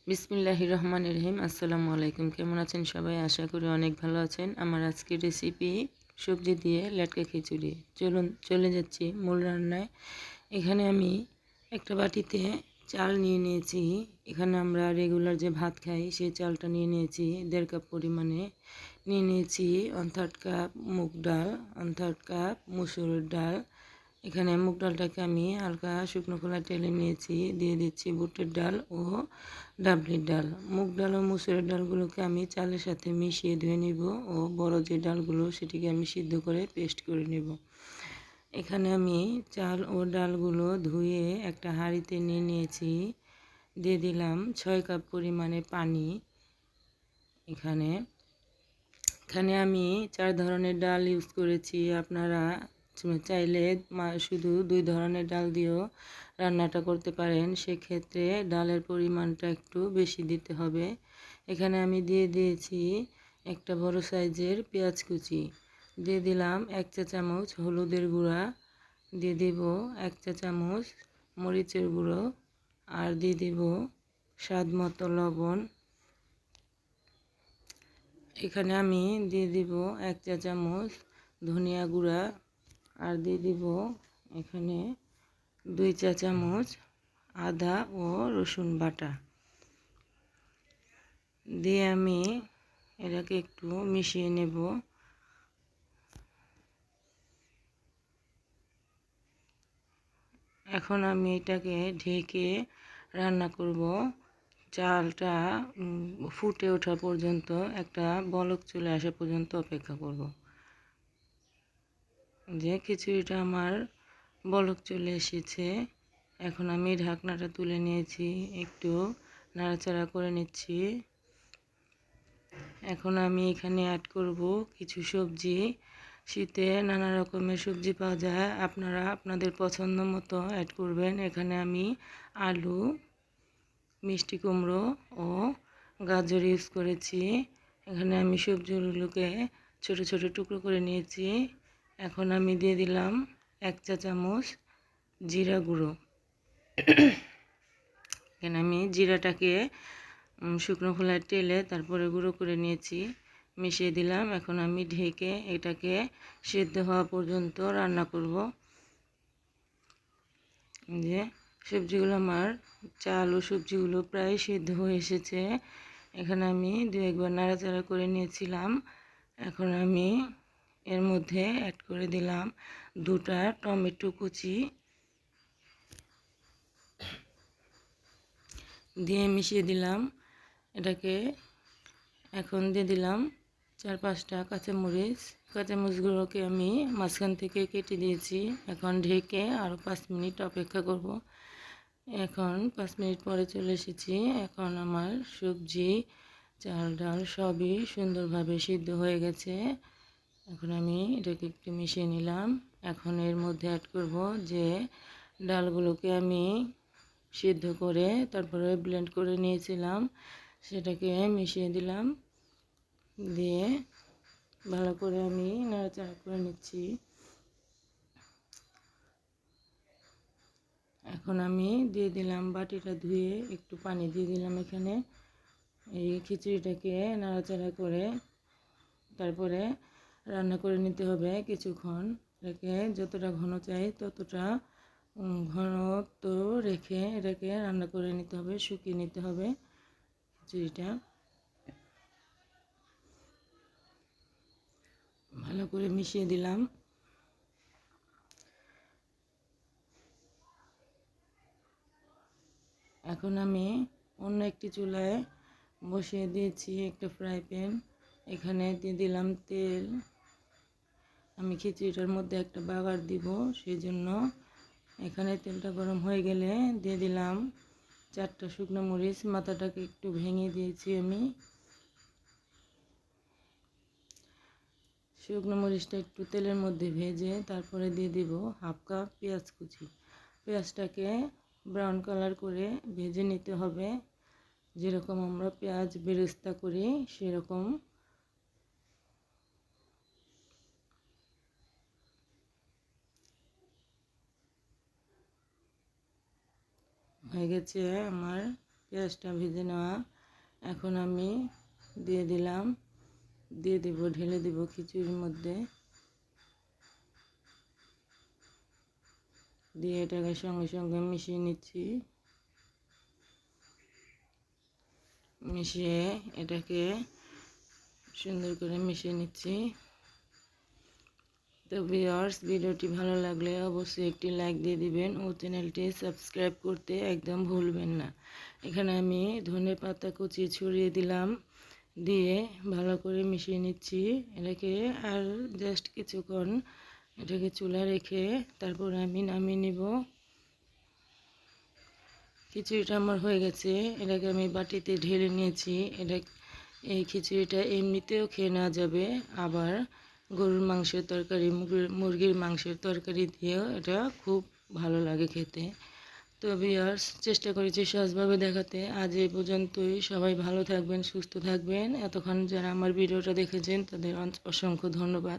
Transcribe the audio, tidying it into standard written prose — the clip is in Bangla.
বিসমিল্লাহির রহমানির রহিম। আসসালামু আলাইকুম। কেমন আছেন সবাই? আশা করি অনেক ভালো আছেন। আমার আজকের রেসিপি সবজি দিয়ে লেটকা খিচুড়ি। চলুন চলে যাচ্ছি মূল রান্নায়। এখানে আমি একটা বাটিতে চাল নিয়ে নিয়েছি। এখানে আমরা রেগুলার যে ভাত খাই সেই চালটা নিয়ে নিয়েছি 1.5 কাপ পরিমাণে। নিয়ে নিয়েছি 1/3 কাপ মুগ ডাল, 1/3 কাপ মসুরের ডাল। এখানে মুগ ডালটাকে আমি হালকা শুকনো খোলায় টেলে নিয়েছি। দিয়ে দিচ্ছি বুটের ডাল ও ডাবলির ডাল। মুগ ডাল ও মসুরের ডালগুলোকে আমি চালের সাথে মিশিয়ে ধুয়ে নিব ও বড় যে ডালগুলো সেটিকে আমি সিদ্ধ করে পেস্ট করে নেব। এখানে আমি চাল ও ডালগুলো ধুয়ে একটা হাঁড়িতে নিয়ে নিয়েছি। দিয়ে দিলাম 6 কাপ পরিমাণে পানি। এখানে আমি 4 ধরনের ডাল ইউজ করেছি। আপনারা চাইলে শুধু 2 ধরনের ডাল দিয়েও রান্নাটা করতে পারেন। সেক্ষেত্রে ডালের পরিমাণটা একটু বেশি দিতে হবে। এখানে আমি দিয়ে দিয়েছি একটা বড় সাইজের পেঁয়াজ কুচি। দিয়ে দিলাম 1 চা চামচ হলুদের গুঁড়া। দিয়ে দিব 1 চা চামচ মরিচের গুঁড়ো। আর দিয়ে দিব স্বাদ মতো লবণ। এখানে আমি দিয়ে দিব 1 চা চামচ ধনিয়া গুঁড়া। আর দিয়ে দিব এখানে 2 চা চামচ আদা ও রসুন বাটা। দিয়ে আমি এটাকে একটু মিশিয়ে নেব। এখন আমি এটাকে ঢেকে রান্না করব। চালটা ফুটে ওঠা পর্যন্ত, একটা বলক চলে আসা পর্যন্ত অপেক্ষা করব। যে খিচুড়িটা আমার বলক চলে এসেছে। এখন আমি ঢাকনাটা তুলে নিয়েছি, একটু নাড়াচাড়া করে নিচ্ছি। এখন আমি এখানে অ্যাড করব কিছু সবজি। শীতে নানা রকমের সবজি পাওয়া যায়, আপনারা আপনাদের পছন্দ মতো অ্যাড করবেন। এখানে আমি আলু, মিষ্টি কুমড়ো ও গাজর ইউজ করেছি। এখানে আমি সবজিগুলোকে ছোট ছোট টুকরো করে নিয়েছি। এখন আমি দিয়ে দিলাম 1 চা চামচ জিরা গুঁড়ো। এখানে আমি জিরাটাকে শুকনো খোলায় টেলে তারপরে গুঁড়ো করে নিয়েছি, মিশিয়ে দিলাম। এখন আমি ঢেকে এটাকে সেদ্ধ হওয়া পর্যন্ত রান্না করব। যে সবজিগুলো আমার চাল ও সবজিগুলো প্রায় সেদ্ধ হয়ে এসেছে। এখানে আমি 2 একবার নাড়াচাড়া করে নিয়েছিলাম। এখন আমি এর মধ্যে অ্যাড করে দিলাম 2টা টমেটো কুচি। দিয়ে মিশিয়ে দিলাম এটাকে। এখন দিয়ে দিলাম 4-5টা কাঁচামরিচ। কাঁচামরিচগুলোকে আমি মাঝখান থেকে কেটে দিয়েছি। এখন ঢেকে আরও 5 মিনিট অপেক্ষা করব। এখন 5 মিনিট পরে চলে এসেছি। এখন আমার সবজি, চাল ডাল সবই সুন্দরভাবে সিদ্ধ হয়ে গেছে। এখন আমি এটাকে একটু মিশিয়ে নিলাম। এখন এর মধ্যে অ্যাড করব যে ডালগুলোকে আমি সিদ্ধ করে তারপরে ব্লেন্ড করে নিয়েছিলাম, সেটাকে মিশিয়ে দিলাম। দিয়ে ভালো করে আমি নাড়াচাড়া করে নিচ্ছি। এখন আমি দিয়ে দিলাম বাটিটা ধুয়ে একটু পানি দিয়ে দিলাম এখানে। এই খিচুড়িটাকে নাড়াচাড়া করে তারপরে রান্না করে নিতে হবে কিছুক্ষণ। এটাকে যতটা ঘন চাই ততটা ঘনত্ব রেখে এটাকে রান্না করে নিতে হবে, শুকিয়ে নিতে হবে খিচুড়িটা। ভালো করে মিশিয়ে দিলাম। এখন আমি অন্য একটি চুলায় বসিয়ে দিয়েছি একটা ফ্রাই প্যান। এখানে দিয়ে দিলাম তেল। আমি খিচুড়িটার মধ্যে একটা বাগার দিব, সেই জন্য এখানে তেলটা গরম হয়ে গেলে দিয়ে দিলাম 4টা শুকনো মরিচ। মাথাটাকে একটু ভেঙে দিয়েছি আমি। শুকনো মরিচটা একটু তেলের মধ্যে ভেজে তারপরে দিয়ে দিব 1/2 কাপ পেঁয়াজ কুচি। পেঁয়াজটাকে ব্রাউন কালার করে ভেজে নিতে হবে, যেরকম আমরা পেঁয়াজ বেরেস্তা করি সেরকম। হয়ে গেছে আমার পেঁয়াজটা ভেজে নেওয়া। এখন আমি দিয়ে দেব, ঢেলে দেব খিচুড়ির মধ্যে, দিয়ে এটাকে সঙ্গে সঙ্গে মিশিয়ে নিচ্ছি। মিশিয়ে এটাকে সুন্দর করে মিশিয়ে নিচ্ছি। তো ভিউয়ার্স, ভিডিওটি ভালো লাগলে অবশ্যই একটি লাইক দিয়ে দিবেন ও চ্যানেলটি সাবস্ক্রাইব করতে একদম ভুলবেন না। এখানে আমি ধনেপাতা কুচি ছড়িয়ে দিলাম, দিয়ে ভালো করে মিশিয়ে নিচ্ছি এটাকে। আর জাস্ট কিছুক্ষণ এটাকে চুলা রেখে তারপর আমি নামিয়ে নিব। খিচুড়িটা আমার হয়ে গেছে, এটাকে আমি বাটিতে ঢেলে নিয়েছি। এই খিচুড়িটা এমনিতেও খেয়ে নেওয়া যাবে, আবার গরুর মাংসের তরকারি, মুরগির মাংসের তরকারি দিয়েও এটা খুব ভালো লাগে খেতে। তো ভিউয়ার্স, চেষ্টা করেছি সহজভাবে দেখাতে। আজ এই পর্যন্তই। সবাই ভালো থাকবেন, সুস্থ থাকবেন। এতক্ষণ যারা আমার ভিডিওটা দেখেছেন তাদের অসংখ্য ধন্যবাদ।